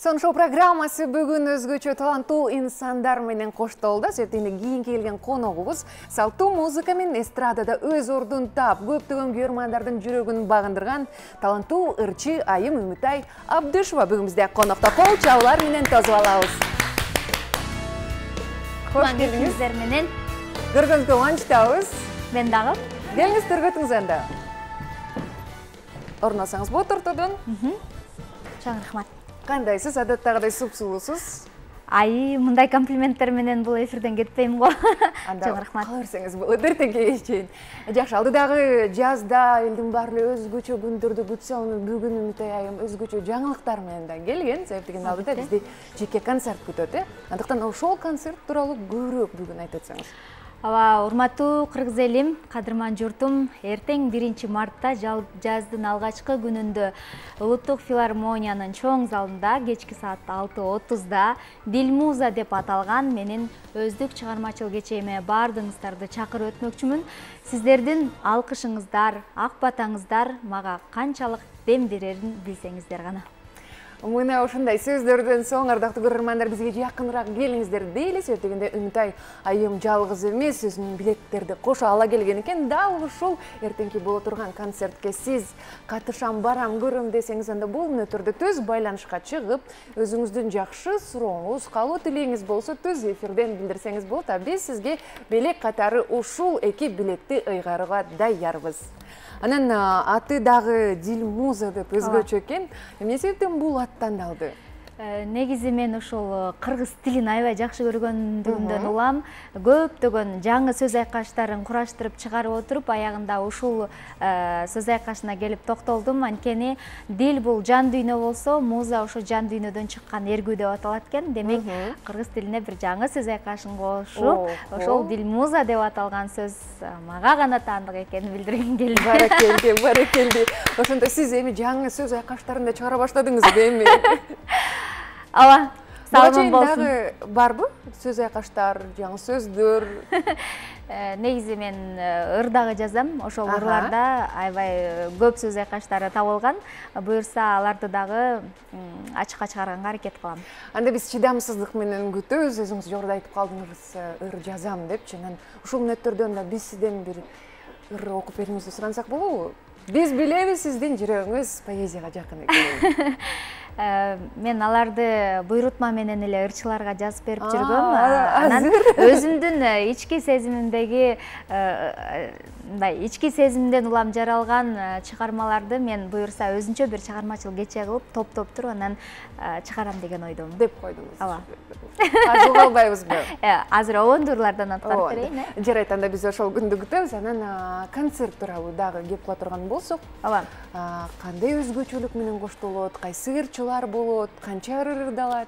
Соншо программасы бүгін өзгөчө таланттуу инсандар менен коштолду. Сөйтүнө кийин келген коногубуз салттуу музыка менен эстрадада өз ордун таап, көптөгөн көрөрмандардын жүрөгүн багындырган таланттуу ырчы Айым Үмүтай Абдышева бүгүн бизде конокто. Кол чабуулар менен тосуп алабыз. Кош келиңиздер менен. Көргөнгө кубанычтабыз. Мен дагы. Келиңиз төргөтүңүз анда. Орносоңуз бу ортодон. Чоң рахмат. Кандайсыз, адаттагыдай суп-сулуусуз? Ай, мындай комплименттер менен бул эфирден кетпейм го. Чоң рахмат. Калырсаңыз болот, эртеңге чейин. Жакшы, алдыдагы жазда элдин баары эле өзгөчө күндөрдү күтсө, бүгүн Үмүтай айым өзгөчө жаңылыктар менен да келген. Себептен алдыда бизди жеке концерт күтөт, Андыктан ошол концерт тууралуу көбүрөөк бүгүн айтып өтсөңүз. Ава, урматтуу кыргыз элим, кадырман журтум, эртең 1 мартта жаздын алгачкы күнүндө Улуттук филармониянын чоң залында кечки саат 6:30да Дилмуза деп аталган менин өздүк чыгармачыл кечеме баардыгыңыздарды чакырып өтмөкчүмүн. Сиздердин алкышыңыздар, ак батаңыздар мага канчалык дем берерин билсеңиздер гана. Мына ушундай сөздөрдөн соң ардактуу көрөрмандар бизге жакыныраак келиңиздер дейли. Себептегенде Үмүтай айым жалгыз эмес, өзүнүн билеттерди кошо ала келген экен. Дал ушул эртеңки боло турган концертке сиз катышам, барам, көрөм десеңиз, анда бул өнөтөрдө түз байланышка чыгып, өзүңүздүн жакшы сурооңуз, каалоо тилегиңиз болсо түз эфирден билдирсеңиз болот. Биз сизге белек катары ушул 2 билетти ыйгарууга даярбыз. Анан аты дагы Дилмуза деп өзгөчө экен. Эмне себептен бул аттандалды? Негизи мен ошол кыргыз тилин аябай жакшы көргөндүгүмдөн улам, көптөгөн жаңы сөз айкаштарын кураштырып чыгарып отуруп, аягында ушул сөз айкашына келип токтолдум. Анткени дил бул жан дүйнө болсо, муза ошо жан дүйнөдөн чыккан эргүү деп аталат экен. Демек, кыргыз тилине бир жаңы сөз айкашын кошуп, ошол Дилмуза деп аталган сөз мага гана таандык экенин билдиргим келди. Баракелди, баракелди. Ошондо сиз эми жаңы сөз айкаштарын да чыгара баштадыңызбы эми? Ала, салымын болсун. Дагы барбы? Сөз айкаштар, жаңы сөздөр. Негизи мен ырдагы жазам. Ошол ырларда аябай көп сөз айкаштары табылган. Буюрса аларды дагы ачыкка чыгарганга аракет кылам. Анда биз чыдамсыздык менен күтөбүз. Өзүңүз жогоруда айтып калдыңыз, ыр жазам депчи. Анан ушул мүнөттөрдөн да биз сизден бир ыр окуп бериңизди сурансак болобу? Биз билебиз, сиздин жүрөгүңүз поэзияга жакын экенин. Мен аларды буйрутма менен эле ырчыларга жазып берип жүргөм. Анан өзүмдүн ички сезимимдеги мындай ички сезимден улам жаралган чыгармаларды мен буюрса өзүнчө бир чыгармачыл кече кылып, топтоп туруп анан чыгарам деген ойдомун. Деп койдуңуз. Ооба. Азыр калбайбызбы? Азыр обондурлардан аткарып берейин, Жарайт, анда биз ошол күндү күтөбүз. Анан концерт тууралуу дагы кеп кала турган болсок, ооба. Кандай өзгөчөлүк менен коштолот, кайсы ырчылар болот, канча ыр ырдалат?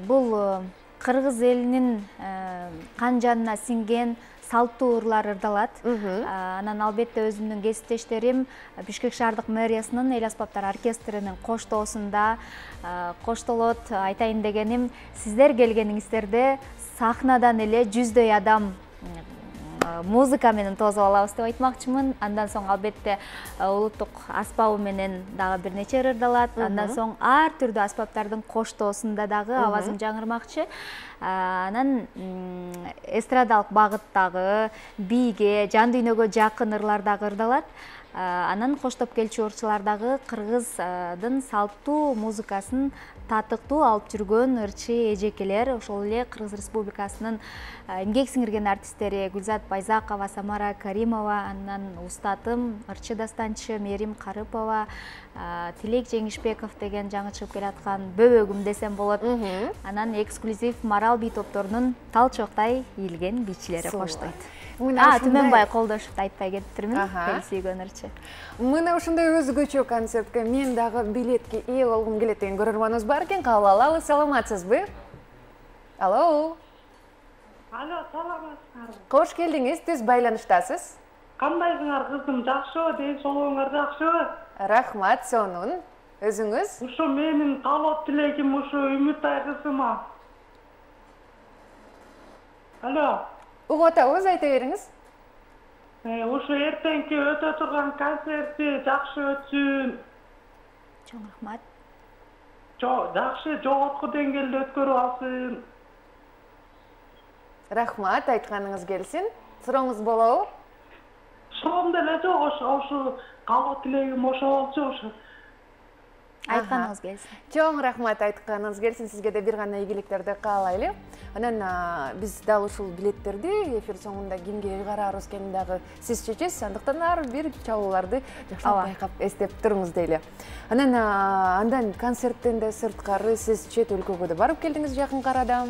Бул кыргыз элинин кан жанына сиңген салттуу ырлар ырдалат. Анан албетте өзүмдүн кесиптештерим Бишкек шаардык мэриясынын эл аспаптар оркестринин коштоосунда коштолот. Айтайын дегеним, сиздер келгениңиздерде сахнадан эле 100дөй адам музыка менен тосуп алабыз деп айтмакчымын. Андан соң албетте улуттук аспабы менен дагы бир нече ырдалат. Андан соң ар түрдүү аспаптардын коштоосунда дагы авазым жаңырмакчы. Анан эстрадалык багыттагы бийге, жан дүйнөгө жакын ырлар дагы ырдалат. Анан коштоп келчү ырчылар дагы кыргыздын салттуу музыкасын татыктуу алып жүргөн ырчы эжекелер, ошол эле Кыргыз Республикасынын эмгек сиңирген артисттери Гүлзат Байзакова, Самара Каримова, анан устатым ырчы дастанчы Мерим Карыпова, Тилек Жеңишбеков деген жаңы чыгып келаткан бөбөгүм десем болот. Анан эксклюзив Марал би топторунун талчоктай ийилген бийчилери коштойт. Түмөнбай Колдошевду айтпай кетиптирмин, сүйгөн ырчы. Мына ушундай өзгөчө концертке мен дагы билетке ээ болгум келет деген көрөрманыбыз бар экен. Кабыл алалы, саламатсызбы? Алло. Алло, саламатсызбы? Кош келдиңиз, түз байланыштасыз. Кандайсыңар кызым, жакшыбы, ден соолугуңар жакшыбы? Рахмат, сонун. Өзүңүз? Ушу менин каалоо тилегим ушу Үмүтай кызыма. Алло. Угуп атабыз, айта бериңиз. Ушу эртеңки өтө турган концерти жакшы өтсүн. Чоң рахмат. Жакшы, жогорку деңгээлде өткөрүп алсын. Рахмат, айтқаныңыз келсін. Сұрауыңыз болобу? Суроом деле жок, ошо калуу тилегим ошо болчу ошо. Айтқаныңыз келсін. Чоң рахмат, айтқаныңыз келсін. Сізге де бір ғана ийгиликтерди каалайлы. Анан биз дал ушул билеттерди эфир соңунда кимге ыйгараарыбыз экенин дагы сиз чечесиз. Андыктан ар бир чалууларды жакшылап байкап эстеп туруңуз дейли. Андан концерттен да сырткары сиз чет өлкөгө да барып келдиңиз жакын арада.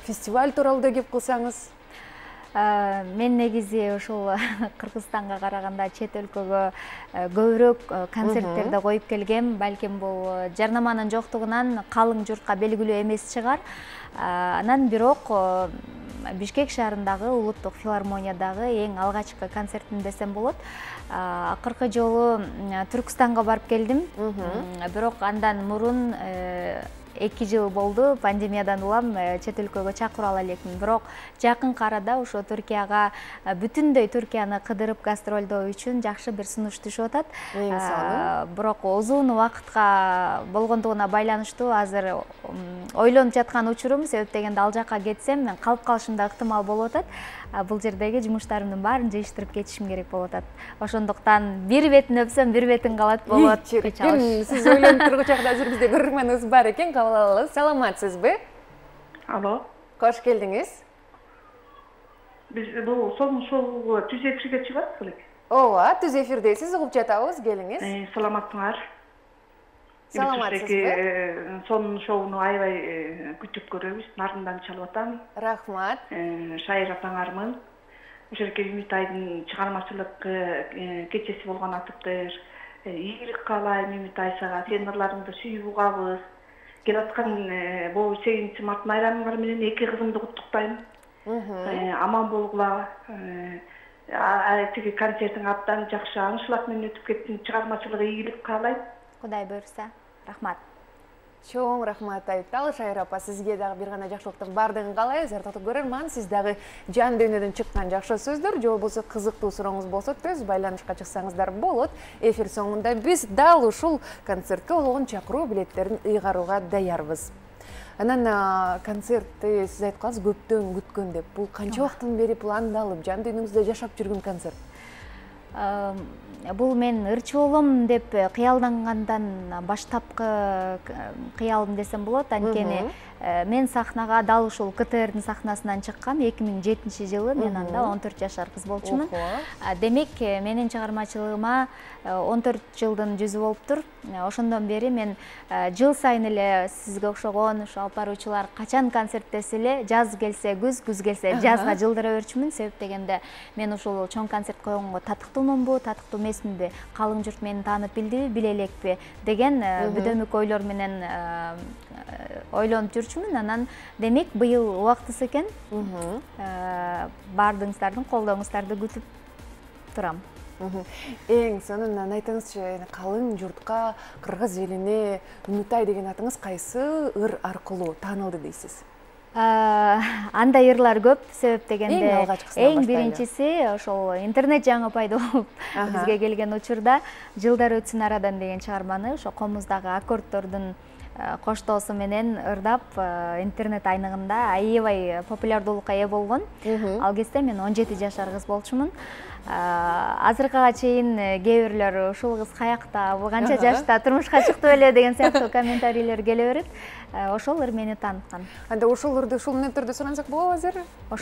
Фестиваль тууралуу да кеп кылсаңыз. Мен негизи ушул Кыргызстанга караганда чет өлкөгө көбүрөөк концерттерди коюп келгем. Балким бул жарнаманын жоктугунан калың журтка белгилүү эмес чыгар. Анан бирок Бишкек шаарындагы улуттук филармониядагы эң алгачкы концертим десем болот. Акыркы жолу Түркстанга барып келдим. Бирок андан мурун 2 жыл болду, пандемиядан улам чет өлкөгө чакыра ала элекмин. Бирок жакын арада ошо Түркияга бүтүндөй Түркияны кыдырып гастролдоо үчүн жакшы бир сунуш түшүп атат. Бирок узун убакытка болгондугуна байланыштуу азыр ойлонуп жаткан учурум, себеп дегенде ал жака кетсем мен калып калышым да ыктымал болуп атат. Бул жердеги жумуштарымдын баарын жыйыштырып кетишим керек болуп атат. Ошондуктан бир бетин өпсөм, бир бетин калат болот. Сиз ойлонуп тургучакта азыр бизде көрөрмөнүбүз бар экен, кабыл алалы. Саламатсызбы? Алло. Кош келдиңиз. Биз бул сонун шоуга түз эфирге чыгасыз белек? Ооба, түз эфирдесиз, угуп жатабыз, келиңиз. Саламатсыңар. Саламатсызбы? Сонун шоуну аябай күтүп көрөбүз. Нарындан чалып атам. Рахмат. Шайыр апаңармын. Ошол жерге Үмүтайдын чыгармачылык кечеси болгон атыптыр. Ийгилик каалайм Үмүтай сага. Сенин ырларыңды сүйүп угабыз. Келаткан бул 8-март майрамыңар менен 2 кызымды куттуктайм. Аман болгула. Тиги концертиң абдан жакшы аңшылык менен өтүп кетсин. Чыгармачылыгы ийгилик каалайм. Кудай буйрса. Рахмат. Чоң рахмат айтталы Шайыр апа, сизге дагы бир гана жакшылыктын бардыгын каалайбыз. Ардактуу көрөрман, сиз дагы жан дүйнөдөн чыккан жакшы сөздөр же болбосо кызыктуу сурооңуз болсо төз байланышка чыксаңыздар болот. Эфир соңунда биз дал ушул концертке болгон чакыруу билеттерин ыйгарууга даярбыз. Анан концертти сиз айткансыз көптөн күткөн деп. Бул канча убакыттан бери пландалып, жан дүйнөңүздө жашап жүргөн концерт? Бул мен ырчы болом деп кыялдангандан баштапкы кыялым десем болот. Анткени мен сахнага дал ушул КТРдин сахнасынан чыккам 2007-жылы. Мен анда 14 жашар кыз болчумун. Демек менин чыгармачылыгыма 14 жылдын жүзү болуптур. Ошондон бери мен жыл сайын эле сизге окшогон ушу алып баруучулар качан концерттесе эле жаз келсе күз, күз келсе жазга жылдыра берчүмүн. Себеп дегенде мен ушул чоң концерт койгонго татыктуумунбу, татыктуу эмесминби, калың журт мени таанып билдиби, биле элекпи деген бүдөмүк ойлор менен ойлонуп жүрчүмүн. Анан демек быйыл убактысы экен. Бардыгыңыздардын колдооңуздарды күтүп турам. Эң сонунан айтыңызчы, калың журтка, кыргыз элине Үмүтай деген атыңыз кайсы ыр аркылуу таанылды дейсиз? Андай ырлар көп, себеп дегенде эң биринчиси ошол интернет жаңы пайда болуп бизге келген учурда жылдар өтсүн арадан деген чыгарманы ошо комуздагы аккордтордун коштоосу менен ырдап интернет айнығында аябай популярдуулукка ээ болгон. Ал кезде мен 17 жашар кыз болчумун. Азыркыга чейин кээ бирлер ушул кыз каякта, бул канча жашта турмушка чыкты беле деген сыяктуу комментарийлер келе берет. Ошол ыр мени тааныткан. Анда ошол ырды ушул мүнөттөрдө сурансак болобу азыр?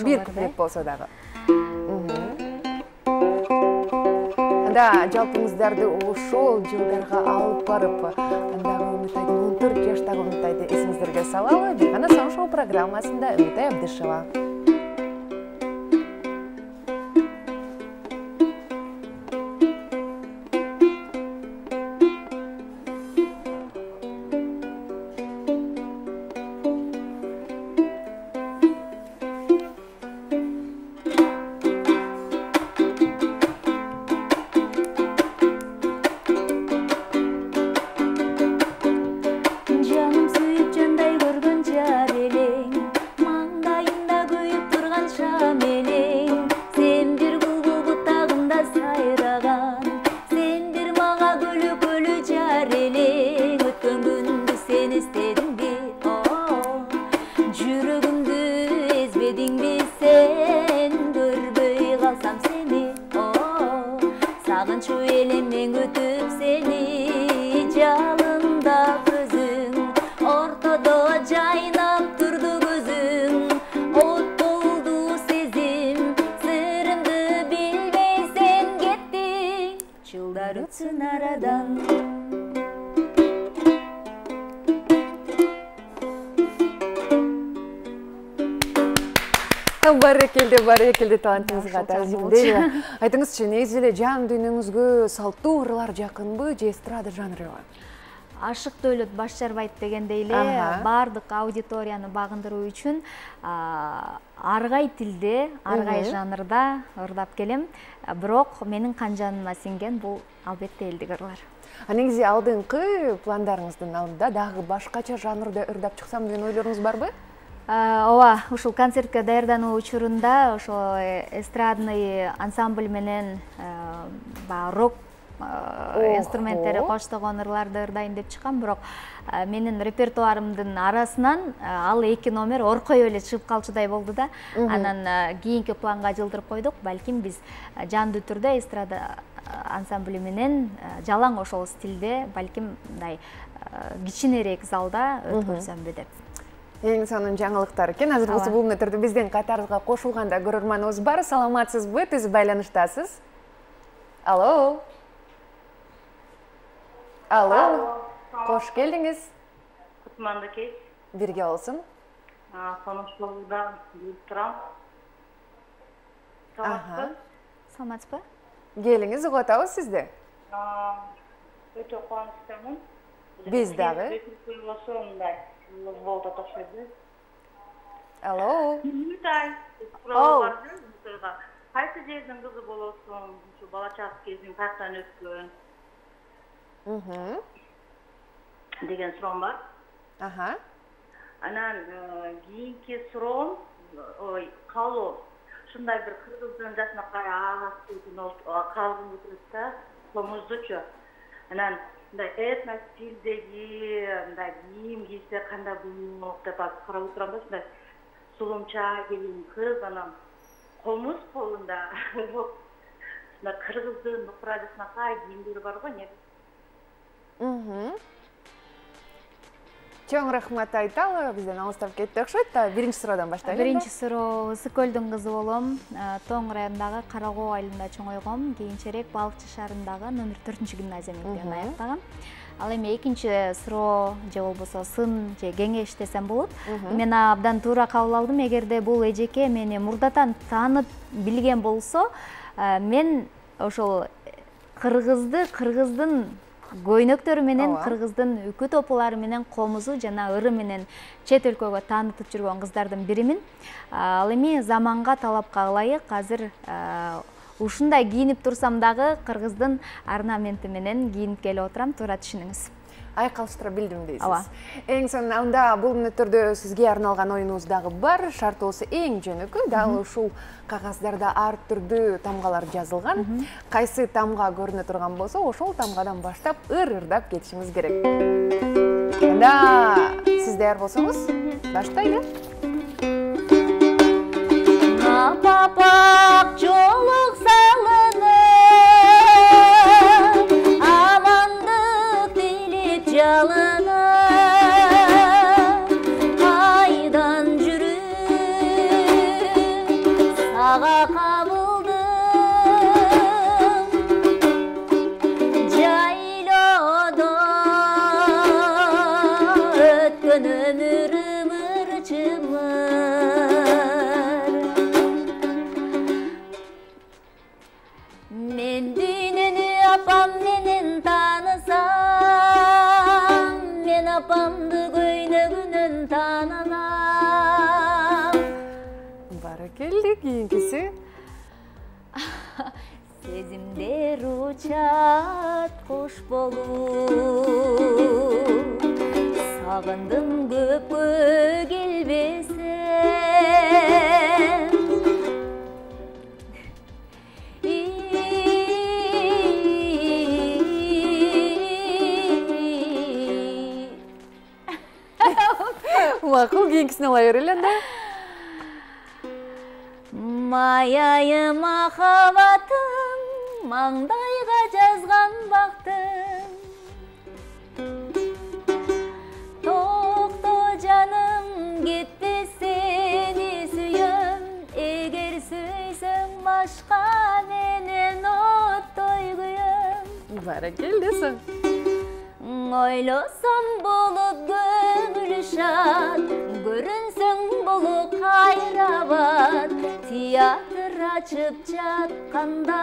Бир куплет болсо дагы. Анда жалпыңыздарды ошол жылдарга алып барып, андагы Үмүтайдын 14 жаштагы Үмүтайды эсиңиздерге салалы. Бир гана сон шоу программасында Үмүтай Абдышева. Canım suyup canday görgün jar eleng, mangdayında Барекелде талантыңызға тәзімдейлі. Айтыңызшы, негізі эле жан дүйнөңүзгө салтуу ырлар жакынбы же эстрада жанрыбы? Ашык дөөлөт баш жарбайт дегендей эле баардык аудиторияны багындыруу үчүн аргай тилде, аргай жанрда ырдап келем. Бирок менин кан жаныма сиңген бул албетте элдик ырлар. Негизи алдыңкы пландарыңыздын алдында дагы башкача жанрда ырдап чыксам деген ойлоруңуз барбы? Ооба, ушул концертке даярдануу учурунда ошо эстрадный ансамбль менен рок инструменттери коштогон ырларды ырдайын деп чыккам, бирок менин репертуарымдын арасынан ал 2 номер оркой эле чыгып калчудай болду да. Анан кийинки планга жылдырып койдук. Балким биз жандуу түрдө эстрада ансамбль менен жалаң ошол стилде, балким мындай кичинерээк залда өткөрсөмбү деп. Эң сонун жаңылыктар экен. Азыр болсо бул түрдө биздин катарыбызга кошулганда көрөрманыбыз бар. Саламатсызбы? Түз байланыштасыз. Алло. Алло. Кош келдиңиз. Кутманды кеч. Бирге болсун. Сонуштуулугудан билип турам. Саламатсызбы? Келиңиз, угуп атабыз сизди. Өтө кубанычтамын. Биз дагы. Алло. Кайсы жердин кызы болосуң? Ушу бала чак кезиң каяктан өткөн? Деген суроом бар. Анан кийинки суроом, калуу. Ушундай бир кыргыздын жашынакай агасы калгын бүтүрөт да, комуздучу. Анан мындай этно стилдеги мындай кийим кийсе кандай болмок деп карап отурам да, мындай сулумча келин кыз, анан комуз колунда мына кыргыздын нукурадысынакай кийимдери бар го, негизи. Чоң рахмат айталы, бизден алыстап кетти окшойт. Биринчи суроодан баштайлы. Биринчи суроо: Ысык көлдүн кызы болом. Тоң районундагы Кара Коо айылында чоңойгом. Кийинчерээк Балыкчы шаарындагы номер 4-гимназия мектебин аяктагам. Ал эми экинчи суроо же болбосо сын же кеңеш десем болот. Мен абдан туура кабыл алдым. Эгерде бул эжеке мени мурдатан таанып билген болсо, мен ошол кыргыздын көйнөктөрү менен, кыргыздын үкү топулары менен, комузу жана ыры менен чет өлкөгө таанытып жүргөн кыздардын биримин. Ал эми заманга, талапка ылайык азыр ушундай кийинип турсам дагы кыргыздын орнаменти менен кийинип келип отурам, туура түшүнүңүз. Айкалыштыра билдим дейсиз. Эң сонун анда бул мүнөттөрдө сизге арналган оюнубуз дагы бар. Шарты болсо эң жөнөкөй, дагы ушул кагаздарда ар түрдүү тамгалар жазылган. Кайсы тамга көрүнө турган болсо, ошол тамгадан баштап ыр-ырдап кетишиңиз керек. Анда сиз даяр болсоңуз, баштайлы. Апапак жолук салынып, амандык тилеп жалынып, кайдан жүрүп сага кабылдым, жайлоодо өткөн өмүрүм ырчымыр. Мен дүйнөнү апам менен таанысам, мен апамды көйнөгүнөн таананам. Баракелде, кийинкиси. Сезимдер учат куш болуп, сагындым көпкө келбесем. Макул, кийинкисине алай берели анда. Маяйы махаббатым, маңдайга жазган бактым. Токто жаным, кетпе сени сүйөм, эгер сүйсөң башка менен оттой күйөм. Баракелдесиң. Ойлосом болуп көңүл шат, көрүнсөң болуп кайрабат, театр ачып жатканда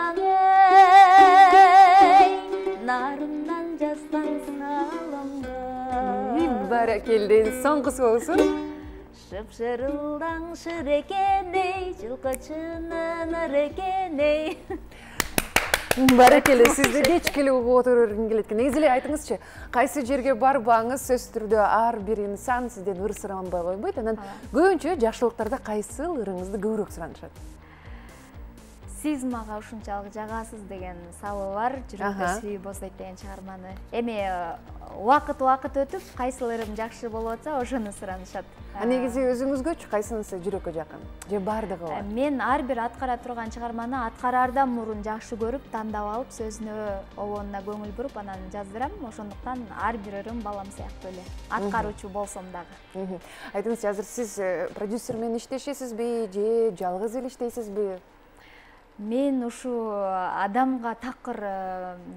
нарымдан жазган салымга Баракелде, соңгусу болсун. Шып-шырылдаң шырекеней, жылкычынын ырекеней. Баракелде, сизди кечкеле угуп отургум келет экен. Негизи эле айтыңызчы, кайсы жерге барбаңыз, сөзсүз түрдө ар бир инсан сизден ыр суранбай койбойт. Анан көбүнчө жакшылыктарда кайсы ырыңызды көбүрөөк суранышат? Сиз мага ушунчалык жагасыз деген сабы бар, жүрөккө сүйүү босойт деген чыгарманы. Эми убакыт өтүп, кайсыл ырым жакшы болуп атса, ошону суранышат. Негизи өзүңүзгөчү кайсынысы жүрөккө жакын? Же бардыгы бар? Мен ар бир аткара турган чыгарманы аткараардан мурун жакшы көрүп, тандап алып, сөзүнө, обонуна көңүл буруп, анан жаздырам. Ошондуктан ар бир ырым балам сыяктуу эле. Аткаруучу болсом дагы. Айтыңызчы, азыр сиз продюсер менен иштешесизби же жалгыз эле иштейсизби? Мен ушу адамга такыр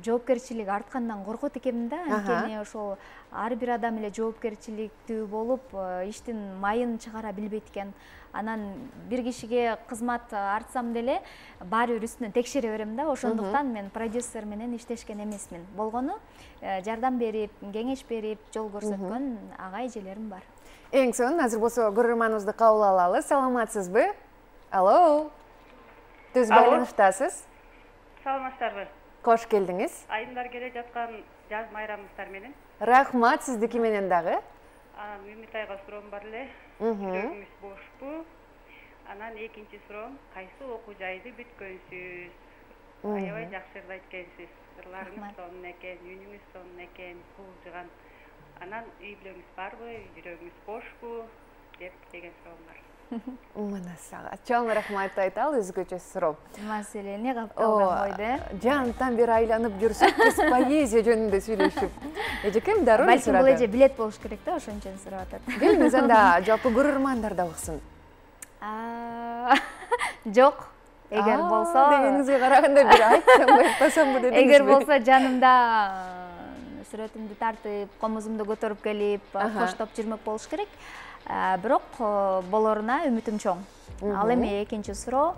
жоопкерчилик арткандан коркот экенмин да. Анткени ошол ар бир адам эле жоопкерчиликтүү болуп, иштин майын чыгара билбейт экен. Анан бир кишиге кызмат артсам деле баары бир үстүнөн текшере берем да. Ошондуктан мен продюсер менен иштешкен эмесмин. Болгону жардам берип, кеңеш берип, жол көрсөткөн ага эжелерим бар. Эң сонун, азыр болсо көрөрманыбызды кабыл алалы. Саламатсызбы? Алло. Түз байланыштасыз? Саламатсыздарбы? Кош келдиңиз. Айымдар келе жаткан жаз майрамыңыздар менен. Рахмат, сиздики менен дагы. Анан Үмүтайга суроом бар эле. Жүрөгүңүз бошпу? Анан экинчи суроом, кайсы окуу жайды бүткөнсүз? Аябай жакшы ырдайт экенсиз. Ырларыңыз сонун экен, үнүңүз сонун экен, куулжуган. Анан үй бүлөңүз барбы, жүрөгүңүз бошпу? Деген суроом бар. Мына сага чоң рахмат айталы, өзгөчө суроо. Маселени капталган койду. Жантан бери айланып жүрсөк, биз поэзия жөнүндө сүйлөшүп. Эжекем дароо сурады. Балким бул эже билет болуш керек да, ошон үчүн сурап атат. Келиңиз анда жалпы көрөрмандар да уксын. Жок. Эгер болсо, дегениңизге караганда бир айтсамбы, айтпасамбы дедиңизби? Эгер болсо жанымда сүрөтүмдү тартып, комузумду көтөрүп келип, коштоп жүрмөк болуш керек. Бирок болоруна үмүтүм чоң. Ал эми экинчи суроо,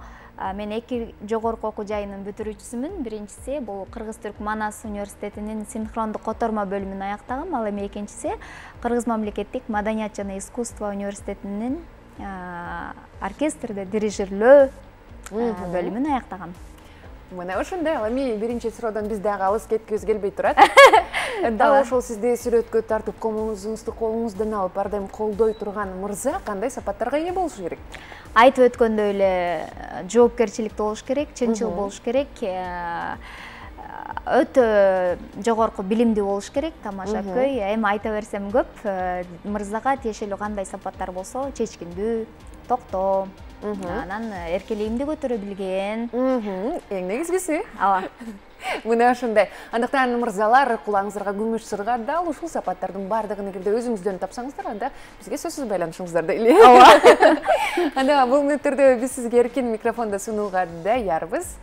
мен 2 жогорку окуу жайынын бүтүрүүчүсүмүн. Биринчиси бул Кыргыз-Түрк Манас университетинин синхрондук котормо бөлүмүн аяктагам. Ал эми экинчиси Кыргыз мамлекеттик маданият жана искусство университетинин оркестрде дирижерлөө бөлүмүн аяктагам. Мына ошондой, ал эми биринчи суроодон биз дагы алыс кеткибиз келбей турат. Дагы ошол сизди сүрөткө тартып, комузуңузду колуңуздан алып, ар дайым колдой турган мырза кандай сапаттарга ээ болушу керек? Айтып өткөндөй эле жоопкерчиликтүү болуш керек, чынчыл болуш керек, өтө жогорку билимдүү болуш керек, тамашакөй. Эми айта берсем көп, мырзага тиешелүү кандай сапаттар болсо, чечкиндүү, токтоо, анан эркелигимди көтөрө билген. Эң негизгиси. Ооба. Мына ошондой. Андыктан мырзалар, кулаңыздарга күмүш сырга дал ушул сапаттардын бардыгын эгерде өзүңүздөн тапсаңыздар, анда бизге сөзсүз байланышыңыздар дейли. Ооба. Анда бул мүнөттөрдө биз сизге эркин микрофонду сунууга даярбыз.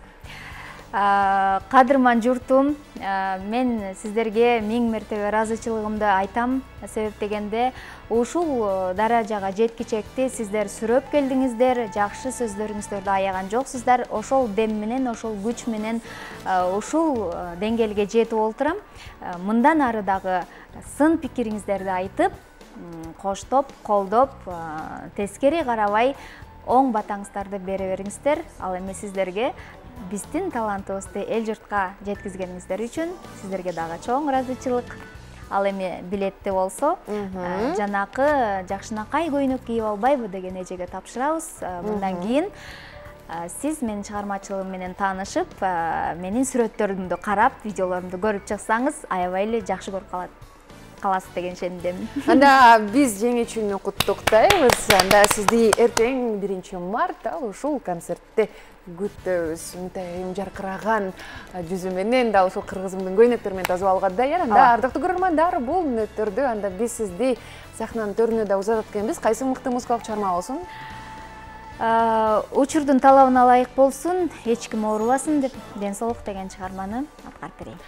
Кадырман журтум, мен сиздерге 1000 мертебе ыраазычылыгымды айтам. Себеп дегенде, ушул даражага жеткичекти сиздер сүрөп келдиңиздер, жакшы сөздөрүңүздөрдү аяган жоксуздар. Ошол дем менен, ошол күч менен ушул деңгээлге жетип олтурам. Мындан ары дагы сын пикириңиздерди айтып, коштоп, колдоп, тескери карабай, оң батаңыздарды бере бериңиздер. Ал эми сиздерге биздин талантыбызды эл журтка жеткизгениңиздер үчүн сиздерге дагы чоң ыраазычылык. Ал эми билетти болсо, жанакы жакшынакай көйнөк кийип албайбы деген эжеге тапшырабыз. Мындан кийин сиз менин чыгармачылыгым менен таанышып, менин сүрөттөрүмдү карап, видеолорумду көрүп чыксаңыз, аябай эле жакшы көрүп каласыз деген ишенимдемин. Анда биз жеңүүчүнү куттуктайбыз. Анда сизди эртең 1 март ушул концертте күтөбүз. Мынтайым жаркыраган жүзү менен дал ушул кыргызымдын көйнөктөрү менен тосуп алууга даяр. Анда ардактуу көрөрмандар, бул мүнөттөрдө анда биз сизди сахнанын төрүнө да узатат экенбиз. Кайсы мыкты музыкалык чыгарма болсун? Учурдун талабына ылайык болсун, эч ким оорубасын деп, ден соолук деген чыгарманы аткарып берейин.